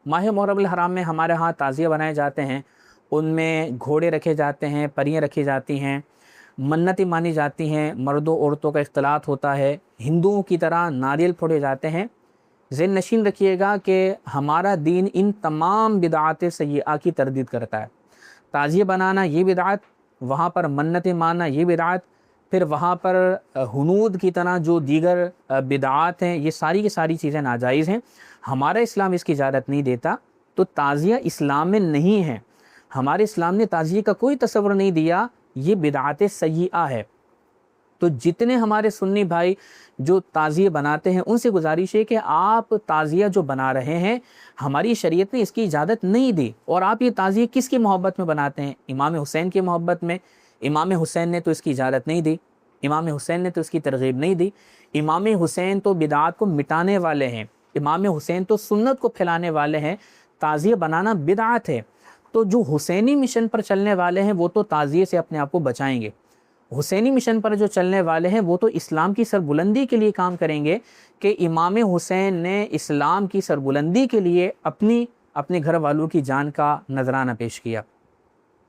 ماہ محرم الحرام میں ہمارے ہاں تعزیہ بنائے جاتے ہیں، ان میں گھوڑے رکھے جاتے ہیں، پریاں رکھی جاتی ہیں، منتیں مانی جاتی ہیں، مردوں عورتوں کا اختلاط ہوتا ہے، ہندوؤں کی طرح ناریل پھوڑے جاتے ہیں۔ ذہن نشین رکھیے گا کہ ہمارا دین ان تمام بدعات سیئہ کی تردید کرتا ہے۔ تعزیہ بنانا یہ بدعت، وہاں پر منتیں ماننا یہ بدعت، پھر وہاں پر ہنود کی طرح جو دیگر بدعات ہیں، یہ ساری کی ساری چیزیں ناجائز ہیں۔ ہمارا اسلام اس کی اجازت نہیں دیتا، تو تعزیہ اسلام میں نہیں ہے۔ ہمارے اسلام نے تعزیہ کا کوئی تصور نہیں دیا، یہ بدعات سیئہ ہے۔ تو جتنے ہمارے سنی بھائی جو تعزیہ بناتے ہیں، ان سے گزارش ہے کہ آپ تعزیہ جو بنا رہے ہیں، ہماری شریعت نے اس کی اجازت نہیں دی، اور آپ یہ تعزیہ کس کی محبت میں بناتے ہیں؟ امام حسین کی محبت میں۔ امام حسین نے تو اس کی اجازت نہیں دی، امام حسین نے تو اس کی ترغیب نہیں دی۔ امام حسین تو بدعات کو مٹانے والے ہیں، امام حسین تو سنت کو پھیلانے والے ہیں۔ تعزیہ بنانا بدعت ہے، تو جو حسینی مشن پر چلنے والے ہیں وہ تو تعزیہ سے اپنے آپ کو بچائیں گے۔ حسینی مشن پر جو چلنے والے ہیں وہ تو اسلام کی سربلندی کے لیے کام کریں گے، کہ امام حسین نے اسلام کی سربلندی کے لیے اپنے گھر والوں کی جان کا نذرانہ پیش کیا۔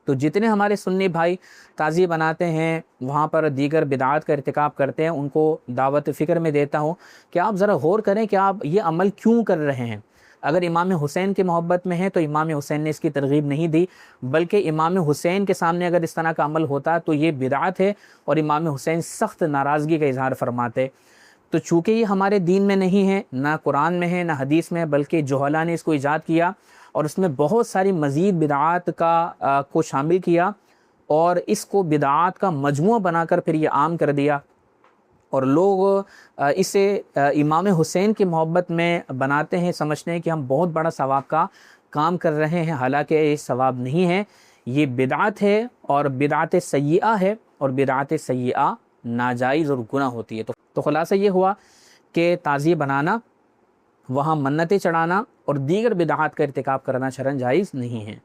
تو جتنے ہمارے سنی بھائی تعزیہ بناتے ہیں، وہاں پر دیگر بدعات کا ارتکاب کرتے ہیں، ان کو دعوت فکر میں دیتا ہوں کہ آپ ذرا غور کریں کہ آپ یہ عمل کیوں کر رہے ہیں۔ اگر امام حسین کی محبت میں ہے تو امام حسین نے اس کی ترغیب نہیں دی، بلکہ امام حسین کے سامنے اگر اس طرح کا عمل ہوتا تو یہ بدعت ہے، اور امام حسین سخت ناراضگی کا اظہار فرماتے۔ تو چونکہ یہ ہمارے دین میں نہیں ہے، نہ قرآن میں ہے نہ حدیث میں، بلکہ جہلاء نے اس کو ایجاد کیا، اور اس میں بہت ساری مزید بدعات کو شامل کیا، اور اس کو بدعات کا مجموعہ بنا کر پھر یہ عام کر دیا، اور لوگ اسے امام حسین کی محبت میں بناتے ہیں، سمجھتے ہیں کہ ہم بہت بڑا ثواب کا کام کر رہے ہیں، حالانکہ یہ ثواب نہیں ہے، یہ بدعت ہے، اور بدعت سیئہ ہے، اور بدعت سیئہ ناجائز اور گناہ ہوتی ہے۔ تو خلاصہ یہ ہوا کہ تعزیہ بنانا، وہاں منتیں چڑھانا اور دیگر بدعات کا ارتکاب کرنا شرعاً جائز نہیں ہے۔